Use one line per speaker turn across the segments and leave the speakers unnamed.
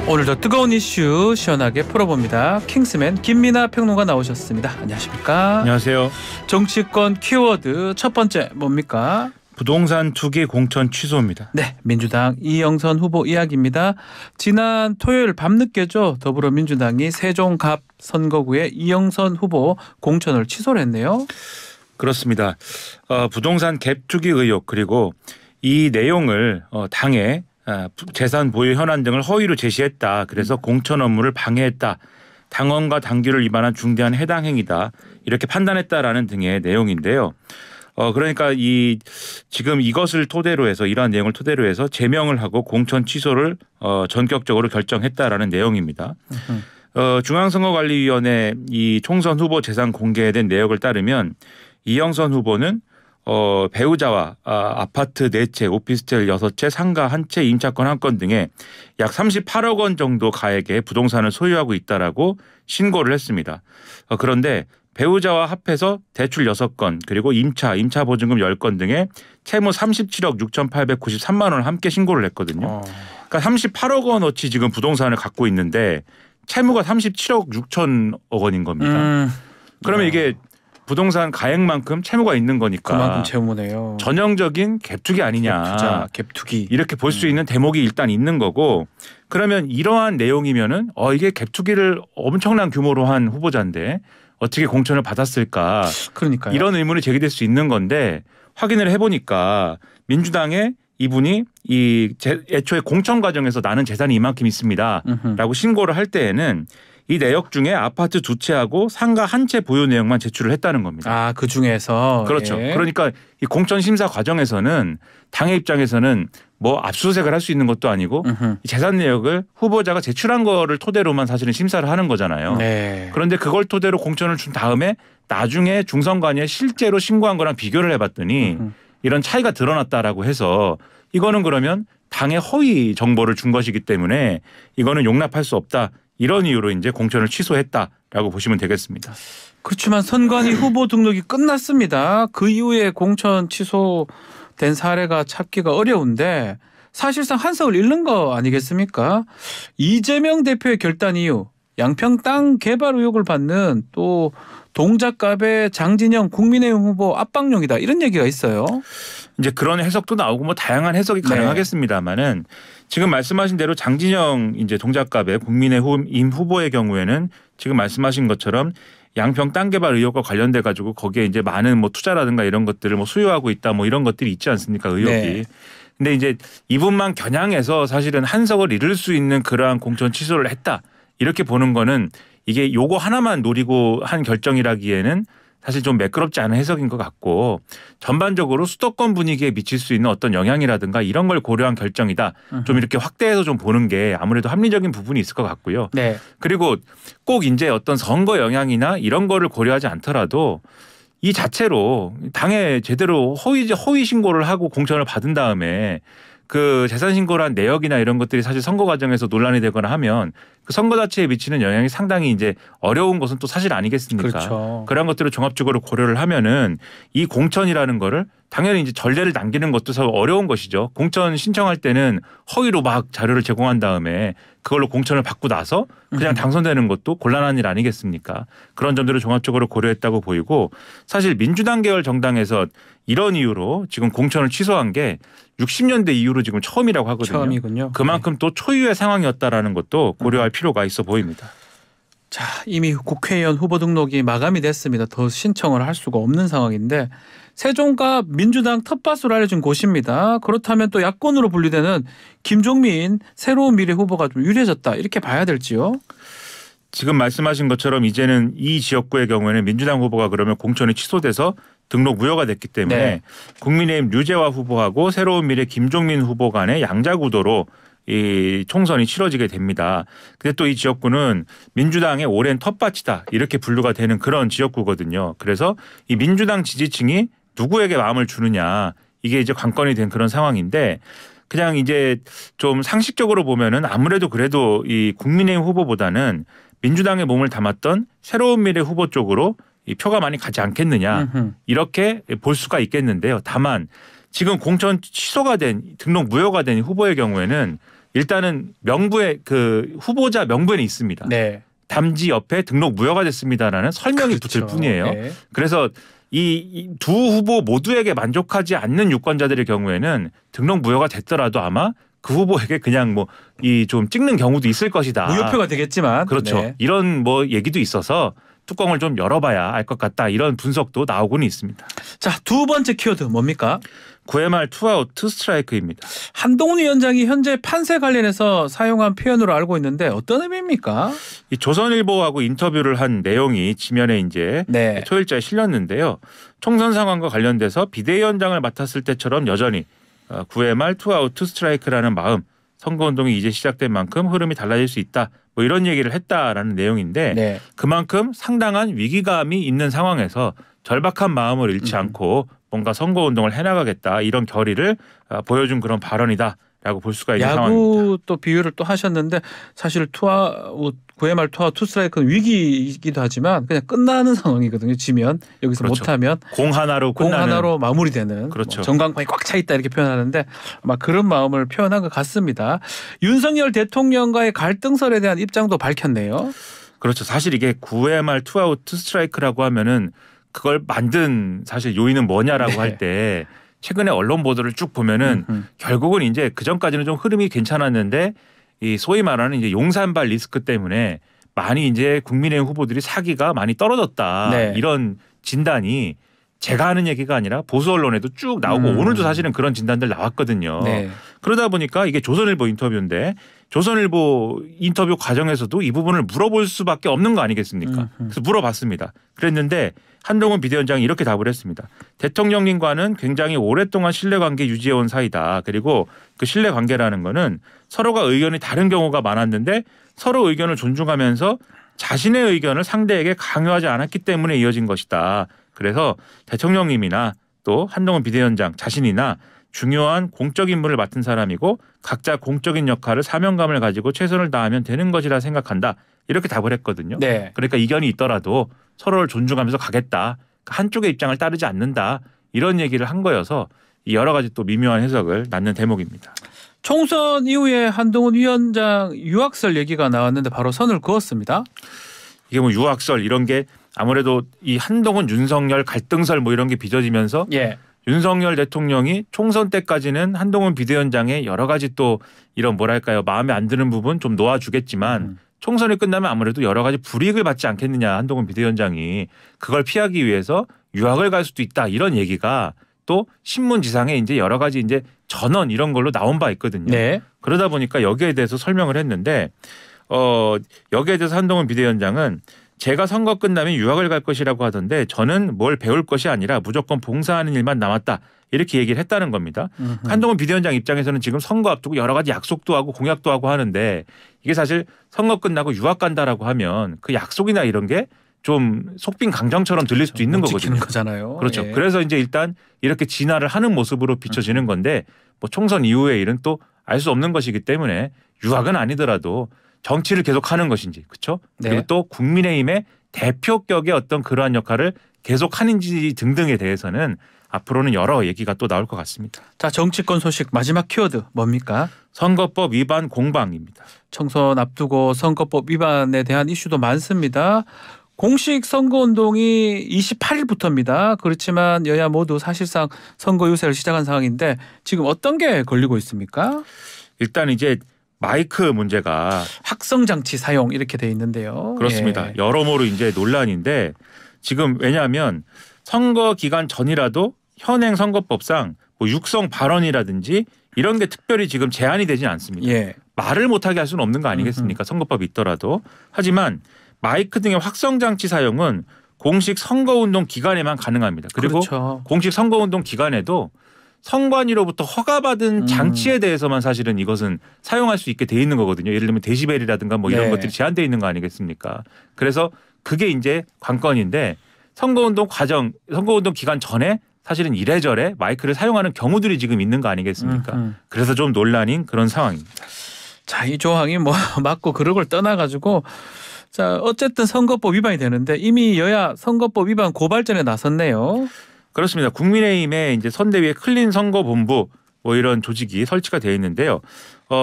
오늘도 뜨거운 이슈 시원하게 풀어봅니다. 킹스맨 김민하 평론가 나오셨습니다. 안녕하십니까?
안녕하세요.
정치권 키워드 첫 번째 뭡니까?
부동산 투기 공천 취소입니다.
네, 민주당 이영선 후보 이야기입니다. 지난 토요일 밤늦게죠. 더불어민주당이 세종갑 선거구에 이영선 후보 공천을 취소를 했네요.
그렇습니다. 부동산 갭 투기 의혹 그리고 이 내용을 당에 재산 보유 현황 등을 허위로 제시했다. 그래서 공천 업무를 방해했다. 당원과 당규를 위반한 중대한 해당 행위다. 이렇게 판단했다라는 등의 내용인데요. 그러니까 지금 이것을 토대로 해서 이러한 내용을 토대로 해서 제명을 하고 공천 취소를 전격적으로 결정했다라는 내용입니다. 중앙선거관리위원회 이 총선 후보 재산 공개에 대한 내역을 따르면 이영선 후보는 배우자와 아파트 4채, 오피스텔 6채, 상가 1채, 임차권 1건 등에 약 38억 원 정도 가액의 부동산을 소유하고 있다라고 신고를 했습니다. 그런데 배우자와 합해서 대출 6건 그리고 임차 보증금 10건 등의 채무 37억 6,893만 원을 함께 신고를 했거든요. 그러니까 38억 원어치 지금 부동산을 갖고 있는데 채무가 37억 6천억 원인 겁니다. 그러면 이게 부동산 가액만큼 채무가 있는 거니까
그만큼 채무네요.
전형적인 갭투기 아니냐.
갭투기.
이렇게 볼 수 있는 대목이 일단 있는 거고 그러면 이러한 내용이면은 이게 갭투기를 엄청난 규모로 한 후보자인데 어떻게 공천을 받았을까.
그러니까요.
이런 의문이 제기될 수 있는 건데 확인을 해보니까 민주당의 이분이 애초에 공천 과정에서 나는 재산이 이만큼 있습니다라고 신고를 할 때에는 이 내역 중에 아파트 2채하고 상가 1채 보유 내용만 제출을 했다는 겁니다.
그 중에서.
그렇죠.
예.
그러니까 이 공천 심사 과정에서는 당의 입장에서는 뭐 압수수색을 할 수 있는 것도 아니고 이 재산 내역을 후보자가 제출한 거를 토대로만 사실은 심사를 하는 거잖아요.
네.
그런데 그걸 토대로 공천을 준 다음에 나중에 중선관위에 실제로 신고한 거랑 비교를 해봤더니 이런 차이가 드러났다라고 해서 이거는 그러면 당의 허위 정보를 준 것이기 때문에 이거는 용납할 수 없다. 이런 이유로 이제 공천을 취소했다라고 보시면 되겠습니다.
그렇지만 선관위 후보 등록이 끝났습니다. 그 이후에 공천 취소된 사례가 찾기가 어려운데 사실상 한석을 잃는 거 아니겠습니까? 이재명 대표의 결단 이후 양평 땅 개발 의혹을 받는 또 동작갑의 장진영 국민의힘 후보 압박용이다 이런 얘기가 있어요.
이제 그런 해석도 나오고 뭐 다양한 해석이 가능하겠습니다만은 지금 말씀하신 대로 장진영 이제 동작갑의 국민의힘 후보의 경우에는 지금 말씀하신 것처럼 양평 땅 개발 의혹과 관련돼 가지고 거기에 이제 많은 뭐 투자라든가 이런 것들을 뭐 수요하고 있다 뭐 이런 것들이 있지 않습니까 의혹이. 네. 근데 이제 이분만 겨냥해서 사실은 한석을 잃을 수 있는 그러한 공천 취소를 했다 이렇게 보는 거는 이게 요거 하나만 노리고 한 결정이라기에는 사실 좀 매끄럽지 않은 해석인 것 같고 전반적으로 수도권 분위기에 미칠 수 있는 어떤 영향이라든가 이런 걸 고려한 결정이다. 좀 이렇게 확대해서 좀 보는 게 아무래도 합리적인 부분이 있을 것 같고요.
네.
그리고 꼭 이제 어떤 선거 영향이나 이런 거를 고려하지 않더라도 이 자체로 당에 제대로 허위 신고를 하고 공천을 받은 다음에 그 재산 신고를 한 내역이나 이런 것들이 사실 선거 과정에서 논란이 되거나 하면 그 선거 자체에 미치는 영향이 상당히 이제 어려운 것은 또 사실 아니겠습니까?
그렇죠.
그런 것들을 종합적으로 고려를 하면은 이 공천이라는 거를 당연히 이제 전례를 남기는 것도 사실 어려운 것이죠. 공천 신청할 때는 허위로 막 자료를 제공한 다음에 그걸로 공천을 받고 나서 그냥 당선되는 것도 곤란한 일 아니겠습니까? 그런 점들을 종합적으로 고려했다고 보이고 사실 민주당 계열 정당에서 이런 이유로 지금 공천을 취소한 게 60년대 이후로 지금 처음이라고 하거든요.
처음이군요.
그만큼 또 초유의 상황이었다라는 것도 고려할 필요가 있어 보입니다.
자, 이미 국회의원 후보 등록이 마감이 됐습니다. 더 신청을 할 수가 없는 상황인데 세종갑 민주당 텃밭으로 알려진 곳입니다. 그렇다면 또 야권으로 분류되는 김종민 새로운 미래 후보가 좀 유리해졌다 이렇게 봐야 될지요?
지금 말씀하신 것처럼 이제는 이 지역구의 경우에는 민주당 후보가 그러면 공천이 취소돼서 등록 무효가 됐기 때문에 국민의힘 류재화 후보하고 새로운 미래 김종민 후보 간의 양자 구도로 이 총선이 치러지게 됩니다. 근데 또 이 지역구는 민주당의 오랜 텃밭이다 이렇게 분류가 되는 그런 지역구거든요. 그래서 이 민주당 지지층이 누구에게 마음을 주느냐 이게 이제 관건이 된 그런 상황인데 그냥 이제 좀 상식적으로 보면은 아무래도 그래도 이 국민의힘 후보보다는 민주당의 몸을 담았던 새로운 미래 후보 쪽으로 이 표가 많이 가지 않겠느냐 이렇게 볼 수가 있겠는데요. 다만 지금 공천 취소가 된 등록 무효가 된 후보의 경우에는 일단은 명부에 그 후보자 명부에는 있습니다.
네.
담지 옆에 등록 무효가 됐습니다라는 설명이
그렇죠.
붙을 뿐이에요.
네.
그래서 이 두 후보 모두에게 만족하지 않는 유권자들의 경우에는 등록 무효가 됐더라도 아마 그 후보에게 그냥 뭐 이 좀 찍는 경우도 있을 것이다.
무효표가 되겠지만.
그렇죠.
네.
이런 뭐 얘기도 있어서 뚜껑을 좀 열어봐야 알 것 같다. 이런 분석도 나오고는 있습니다.
자, 두 번째 키워드 뭡니까?
9회 말 투아웃 투 스트라이크입니다.
한동훈 위원장이 현재 판세 관련해서 사용한 표현으로 알고 있는데 어떤 의미입니까?
이 조선일보하고 인터뷰를 한 내용이 지면에 이제
네.
초일자에 실렸는데요. 총선 상황과 관련돼서 비대위원장을 맡았을 때처럼 여전히 9회 말 투아웃 투 스트라이크라는 마음, 선거운동이 이제 시작된 만큼 흐름이 달라질 수 있다. 뭐 이런 얘기를 했다라는 내용인데
네.
그만큼 상당한 위기감이 있는 상황에서 절박한 마음을 잃지 않고 뭔가 선거운동을 해나가겠다 이런 결의를 보여준 그런 발언이다라고 볼 수가 있는 상황입니다.
야구 또 비유를 또 하셨는데 사실 투아웃 9회 말 투아웃 투 스트라이크는 위기이기도 하지만 그냥 끝나는 상황이거든요. 지면 여기서
그렇죠.
못하면
공 하나로
공
끝나는
하나로 마무리되는
그렇죠.
뭐 전광판이 꽉 차 있다 이렇게 표현하는데 아마 그런 마음을 표현한 것 같습니다. 윤석열 대통령과의 갈등설에 대한 입장도 밝혔네요.
그렇죠. 사실 이게 9회 말 투아웃 투 스트라이크라고 하면은 그걸 만든 사실 요인은 뭐냐라고
네.
할 때 최근에 언론 보도를 쭉 보면은 결국은 이제 그 전까지는 좀 흐름이 괜찮았는데 이 소위 말하는 이제 용산발 리스크 때문에 많이 이제 국민의힘 후보들이 사기가 많이 떨어졌다.
네.
이런 진단이 제가 하는 얘기가 아니라 보수 언론에도 쭉 나오고 오늘도 사실은 그런 진단들 나왔거든요.
네.
그러다 보니까 이게 조선일보 인터뷰인데 조선일보 인터뷰 과정에서도 이 부분을 물어볼 수밖에 없는 거 아니겠습니까? 그래서 물어봤습니다. 그랬는데 한동훈 비대위원장이 이렇게 답을 했습니다. 대통령님과는 굉장히 오랫동안 신뢰관계 유지해온 사이다. 그리고 그 신뢰관계라는 거는 서로가 의견이 다른 경우가 많았는데 서로 의견을 존중하면서 자신의 의견을 상대에게 강요하지 않았기 때문에 이어진 것이다. 그래서 대통령님이나 또 한동훈 비대위원장 자신이나 중요한 공적 임무를 맡은 사람이고 각자 공적인 역할을 사명감을 가지고 최선을 다하면 되는 것이라 생각한다. 이렇게 답을 했거든요.
네.
그러니까 이견이 있더라도 서로를 존중하면서 가겠다. 한쪽의 입장을 따르지 않는다. 이런 얘기를 한 거여서 여러 가지 또 미묘한 해석을 낳는 대목입니다.
총선 이후에 한동훈 위원장 유학설 얘기가 나왔는데 바로 선을 그었습니다.
이게 뭐 유학설 이런 게 아무래도 이 한동훈 윤석열 갈등설 뭐 이런 게 빚어지면서
예.
윤석열 대통령이 총선 때까지는 한동훈 비대위원장의 여러 가지 또 이런 뭐랄까요 마음에 안 드는 부분 좀 놓아주겠지만 총선이 끝나면 아무래도 여러 가지 불이익을 받지 않겠느냐 한동훈 비대위원장이 그걸 피하기 위해서 유학을 갈 수도 있다 이런 얘기가 또 신문지상에 이제 여러 가지 이제 전언 이런 걸로 나온 바 있거든요.
네.
그러다 보니까 여기에 대해서 설명을 했는데 여기에 대해서 한동훈 비대위원장은 제가 선거 끝나면 유학을 갈 것이라고 하던데 저는 뭘 배울 것이 아니라 무조건 봉사하는 일만 남았다. 이렇게 얘기를 했다는 겁니다. 한동훈 비대위원장 입장에서는 지금 선거 앞두고 여러 가지 약속도 하고 공약도 하고 하는데 이게 사실 선거 끝나고 유학 간다라고 하면 그 약속이나 이런 게 좀 속빈 강정처럼 들릴 수도 있는 거거든요.
지키는 거잖아요.
그렇죠.
예.
그래서 이제 일단 이렇게 진화를 하는 모습으로 비춰지는 건데 뭐 총선 이후의 일은 또 알 수 없는 것이기 때문에 유학은 아니더라도 정치를 계속하는 것인지 그렇죠.
네.
그리고 또 국민의힘의 대표격의 어떤 그러한 역할을 계속하는지 등등에 대해서는 앞으로는 여러 얘기가 또 나올 것 같습니다.
자, 정치권 소식 마지막 키워드 뭡니까?
선거법 위반 공방입니다.
총선 앞두고 선거법 위반에 대한 이슈도 많습니다. 공식 선거운동이 28일부터입니다. 그렇지만 여야 모두 사실상 선거 유세를 시작한 상황인데 지금 어떤 게 걸리고 있습니까?
일단 이제 마이크 문제가
확성장치 사용 이렇게 돼 있는데요.
그렇습니다.
예.
여러모로 이제 논란인데 지금 왜냐하면 선거 기간 전이라도 현행 선거법상 뭐 육성 발언이라든지 이런 게 특별히 지금 제한이 되진 않습니다.
예.
말을 못하게 할 수는 없는 거 아니겠습니까? 선거법이 있더라도. 하지만 마이크 등의 확성장치 사용은 공식 선거운동 기간에만 가능합니다. 그리고
그렇죠.
공식 선거운동 기간에도 선관위로부터 허가받은 장치에 대해서만 사실은 이것은 사용할 수 있게 돼 있는 거거든요. 예를 들면 데시벨이라든가 뭐 이런
네.
것들이 제한돼 있는 거 아니겠습니까? 그래서 그게 이제 관건인데 선거운동 기간 전에 사실은 이래저래 마이크를 사용하는 경우들이 지금 있는 거 아니겠습니까? 그래서 좀 논란인 그런 상황입니다.
자, 이 조항이 뭐 맞고 그런 걸 떠나가지고 자, 어쨌든 선거법 위반이 되는데 이미 여야 선거법 위반 고발전에 나섰네요.
그렇습니다. 국민의힘의 이제 선대위의 클린 선거본부 뭐 이런 조직이 설치가 되어 있는데요.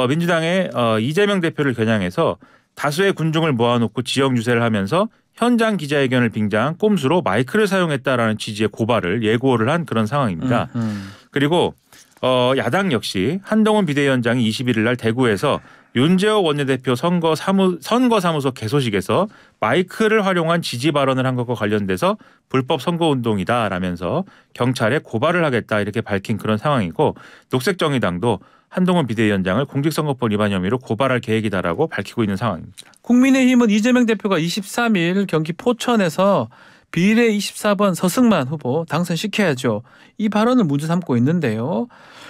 민주당의 이재명 대표를 겨냥해서 다수의 군중을 모아놓고 지역 유세를 하면서 현장 기자회견을 빙자한 꼼수로 마이크를 사용했다라는 취지의 고발을 예고를 한 그런 상황입니다. 그리고 야당 역시 한동훈 비대위원장이 21일 날 대구에서 윤재옥 원내대표 선거사무소 개소식에서 마이크를 활용한 지지 발언을 한 것과 관련돼서 불법 선거운동이다라면서 경찰에 고발을 하겠다 이렇게 밝힌 그런 상황이고 녹색정의당도 한동훈 비대위원장을 공직선거법 위반 혐의로 고발할 계획이다라고 밝히고 있는 상황입니다.
국민의힘은 이재명 대표가 23일 경기 포천에서 비례 24번 서승만 후보 당선시켜야죠. 이 발언을 문제 삼고 있는데요.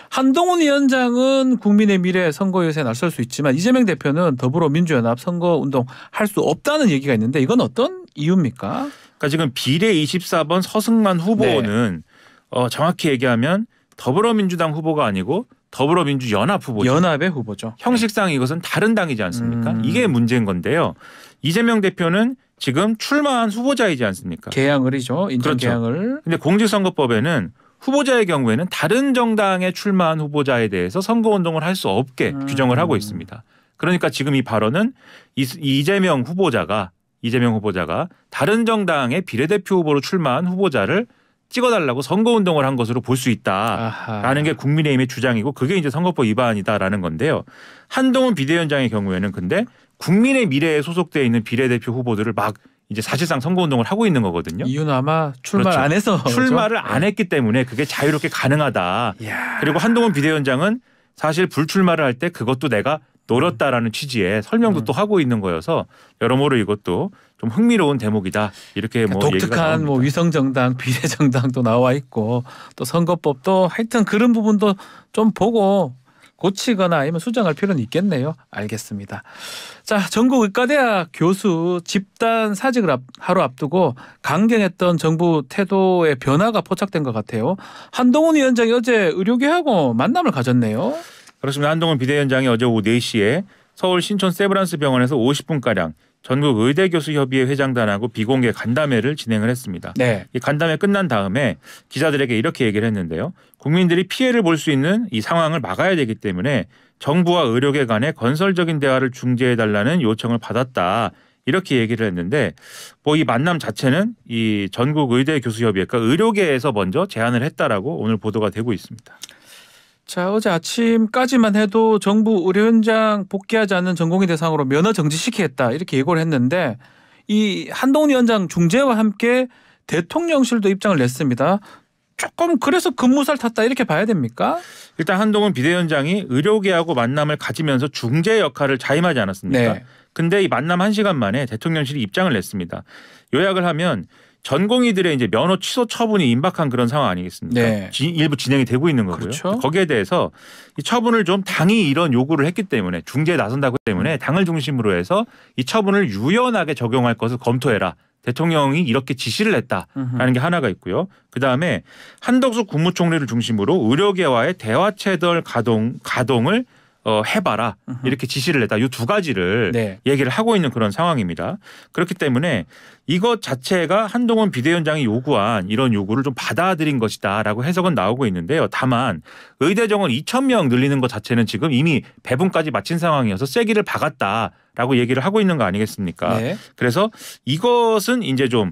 한동훈 위원장은 국민의 미래 선거유세에 나설 수 있지만 이재명 대표는 더불어민주연합 선거운동 할 수 없다는 얘기가 있는데 이건 어떤 이유입니까?
그러니까 지금 비례 24번 서승만 후보는 정확히 얘기하면 더불어민주당 후보가 아니고 더불어민주연합 후보죠.
연합의 후보죠.
형식상 이것은 다른 당이지 않습니까? 이게 문제인 건데요. 이재명 대표는 지금 출마한 후보자이지 않습니까?
개항을이죠. 인천
그렇죠.
개항을.
근데 공직선거법에는 후보자의 경우에는 다른 정당에 출마한 후보자에 대해서 선거운동을 할 수 없게 규정을 하고 있습니다. 그러니까 지금 이 발언은 이재명 후보자가 다른 정당의 비례대표 후보로 출마한 후보자를 찍어달라고 선거운동을 한 것으로 볼 수 있다라는 게 국민의힘의 주장이고 그게 이제 선거법 위반이다라는 건데요. 한동훈 비대위원장의 경우에는 근데 국민의 미래에 소속되어 있는 비례대표 후보들을 막 이제 사실상 선거운동을 하고 있는 거거든요.
이유는 아마 출마를
그렇죠.
안 해서.
출마를 안 했기 때문에 그게 자유롭게 가능하다. 그리고 한동훈 비대위원장은 사실 불출마를 할 때 그것도 내가 노렸다라는 취지의 설명도 또 하고 있는 거여서 여러모로 이것도 좀 흥미로운 대목이다. 이렇게 뭐
독특한 뭐 위성정당, 비례정당도 나와 있고 또 선거법도 하여튼 그런 부분도 좀 보고 고치거나 아니면 수정할 필요는 있겠네요. 알겠습니다. 자, 전국의과대학 교수 집단 사직을 하루 앞두고 강경했던 정부 태도의 변화가 포착된 것 같아요. 한동훈 위원장이 어제 의료계하고 만남을 가졌네요.
그렇습니다. 한동훈 비대위원장이 어제 오후 4시에 서울 신촌 세브란스 병원에서 50분가량 전국 의대교수협의회 회장단하고 비공개 간담회를 진행을 했습니다.
네.
이 간담회 끝난 다음에 기자들에게 이렇게 얘기를 했는데요. 국민들이 피해를 볼 수 있는 이 상황을 막아야 되기 때문에 정부와 의료계 간의 건설적인 대화를 중재해달라는 요청을 받았다. 이렇게 얘기를 했는데 뭐 이 만남 자체는 이 전국 의대교수협의회 그러니까 의료계에서 먼저 제안을 했다라고 오늘 보도가 되고 있습니다.
자, 어제 아침까지만 해도 정부 의료 현장 복귀하지 않는 전공의 대상으로 면허 정지시키겠다 이렇게 예고를 했는데 이 한동훈 위원장 중재와 함께 대통령실도 입장을 냈습니다. 조금 그래서 급무살 탔다 이렇게 봐야 됩니까?
일단 한동훈 비대위원장이 의료계하고 만남을 가지면서 중재 역할을 자임하지 않았습니까?
네.
근데 이 만남 1시간 만에 대통령실이 입장을 냈습니다. 요약을 하면 전공의들의 이제 면허 취소 처분이 임박한 그런 상황 아니겠습니까?
네.
일부 진행이 되고 있는 거고요.
그렇죠.
거기에 대해서 이 처분을 좀 당이 이런 요구를 했기 때문에 중재에 나선다고 했기 때문에 당을 중심으로 해서 이 처분을 유연하게 적용할 것을 검토해라. 대통령이 이렇게 지시를 했다라는 게 하나가 있고요. 그다음에 한덕수 국무총리를 중심으로 의료계와의 대화 채널 가동을 해봐라 이렇게 지시를 했다. 이 두 가지를
네.
얘기를 하고 있는 그런 상황입니다. 그렇기 때문에 이것 자체가 한동훈 비대위원장이 요구한 이런 요구를 좀 받아들인 것이다라고 해석은 나오고 있는데요. 다만 의대 정원 2,000명 늘리는 것 자체는 지금 이미 배분까지 마친 상황이어서 쐐기를 박았다라고 얘기를 하고 있는 거 아니겠습니까? 네. 그래서 이것은 이제 좀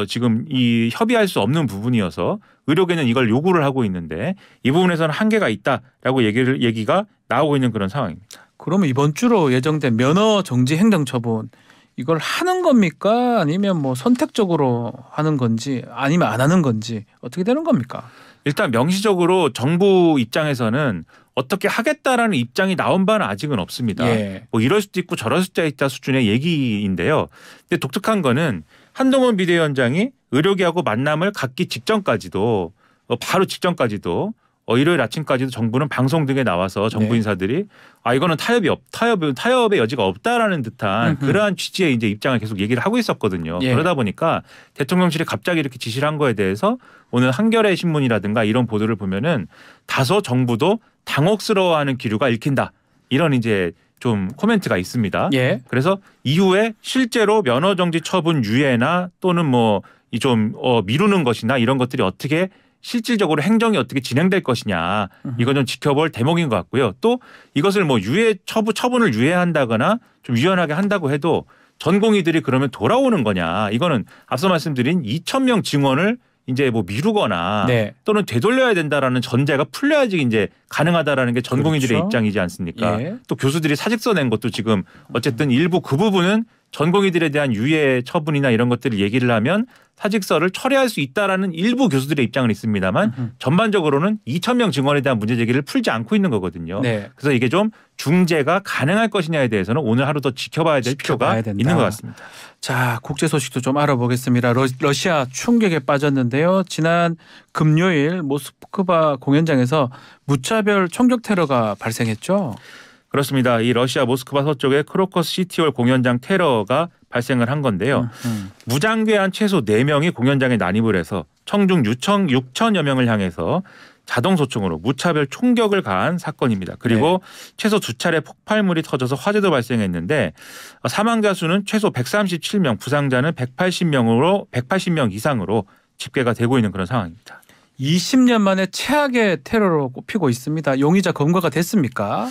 지금 이 협의할 수 없는 부분이어서 의료계는 이걸 요구를 하고 있는데 이 부분에서는 한계가 있다라고 얘기가 나오고 있는 그런 상황입니다.
그러면 이번 주로 예정된 면허 정지 행정처분 이걸 하는 겁니까? 아니면 뭐 선택적으로 하는 건지 아니면 안 하는 건지 어떻게 되는 겁니까?
일단 명시적으로 정부 입장에서는 어떻게 하겠다라는 입장이 나온 바는 아직은 없습니다.
예.
뭐 이럴 수도 있고 저럴 수도 있다 수준의 얘기인데요. 근데 독특한 거는 한동훈 비대위원장이 의료계하고 만남을 갖기 직전까지도 바로 직전까지도 일요일 아침까지도 정부는 방송 등에 나와서 정부 인사들이 이거는 타협의 여지가 없다라는 듯한 그러한 취지의 이제 입장을 계속 얘기를 하고 있었거든요.
예.
그러다 보니까 대통령실이 갑자기 이렇게 지시를 한 거에 대해서 오늘 한겨레 신문이라든가 이런 보도를 보면은 다소 정부도 당혹스러워하는 기류가 읽힌다. 이런 이제 좀 코멘트가 있습니다.
예.
그래서 이후에 실제로 면허 정지 처분 유예나 또는 뭐 좀 미루는 것이나 이런 것들이 어떻게 실질적으로 행정이 어떻게 진행될 것이냐 이건 좀 지켜볼 대목인 것 같고요. 또 이것을 뭐 처분을 유예한다거나 좀 유연하게 한다고 해도 전공의들이 그러면 돌아오는 거냐 이거는 앞서 말씀드린 2,000명 증원을 이제 뭐 미루거나
네.
또는 되돌려야 된다라는 전제가 풀려야지 이제 가능하다라는 게 전공의들의
그렇죠.
입장이지 않습니까?
예.
또 교수들이 사직서 낸 것도 지금 어쨌든 일부 그 부분은 전공의들에 대한 유예 처분이나 이런 것들을 얘기를 하면 사직서를 철회할 수 있다라는 일부 교수들의 입장은 있습니다만 전반적으로는 2,000명 증원에 대한 문제 제기를 풀지 않고 있는 거거든요.
네.
그래서 이게 좀 중재가 가능할 것이냐에 대해서는 오늘 하루 더 지켜봐야 될 필요가
된다.
있는 것 같습니다.
자, 국제 소식도 좀 알아보겠습니다. 러시아 충격에 빠졌는데요. 지난 금요일 모스크바 공연장에서 무차별 총격 테러가 발생했죠.
그렇습니다. 이 러시아 모스크바 서쪽의 크로커스 시티홀 공연장 테러가 발생을 한 건데요. 무장괴한 최소 4명이 공연장에 난입을 해서 청중 6천여 명을 향해서 자동소총으로 무차별 총격을 가한 사건입니다. 그리고 최소 2차례 폭발물이 터져서 화재도 발생했는데 사망자 수는 최소 137명, 부상자는 180명 이상으로 집계가 되고 있는 그런 상황입니다.
20년 만에 최악의 테러로 꼽히고 있습니다. 용의자 검거가 됐습니까?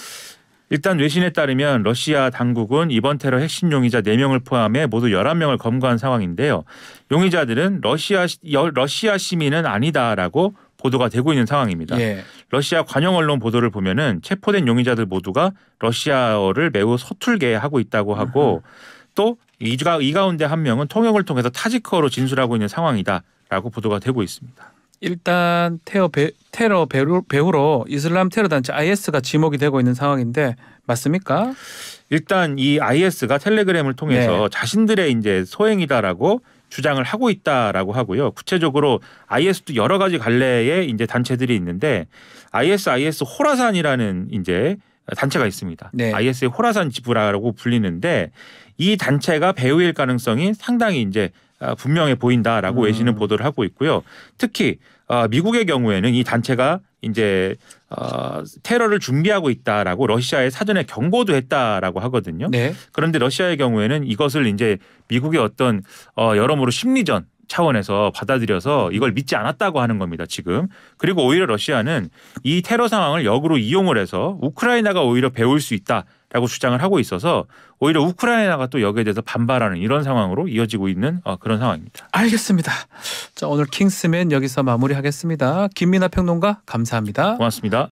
일단 외신에 따르면 러시아 당국은 이번 테러 핵심 용의자 4명을 포함해 모두 11명을 검거한 상황인데요. 용의자들은 러시아 시민은 아니다라고 보도가 되고 있는 상황입니다.
예.
러시아 관영 언론 보도를 보면은 체포된 용의자들 모두가 러시아어를 매우 서툴게 하고 있다고 하고 또 이 가운데 한 명은 통역을 통해서 타지크어로 진술하고 있는 상황이다라고 보도가 되고 있습니다.
일단 테러 배후로 이슬람 테러 단체 IS가 지목이 되고 있는 상황인데 맞습니까?
일단 이 IS가 텔레그램을 통해서 자신들의 이제 소행이다라고 주장을 하고 있다라고 하고요. 구체적으로 IS도 여러 가지 갈래의 이제 단체들이 있는데 IS 호라산이라는 이제 단체가 있습니다.
네.
IS의 호라산 지부라고 불리는데 이 단체가 배후일 가능성이 상당히 이제 분명해 보인다라고 외신은 보도를 하고 있고요. 특히 미국의 경우에는 이 단체가 이제 테러를 준비하고 있다라고 러시아에 사전에 경고도 했다라고 하거든요.
네.
그런데 러시아의 경우에는 이것을 이제 미국의 어떤 여러모로 심리전 차원에서 받아들여서 이걸 믿지 않았다고 하는 겁니다. 지금. 그리고 오히려 러시아는 이 테러 상황을 역으로 이용을 해서 우크라이나가 오히려 배울 수 있다라고 주장을 하고 있어서 오히려 우크라이나가 또 여기에 대해서 반발하는 이런 상황으로 이어지고 있는 그런 상황입니다.
알겠습니다. 자, 오늘 킹스맨 여기서 마무리하겠습니다. 김민하 평론가 감사합니다.
고맙습니다.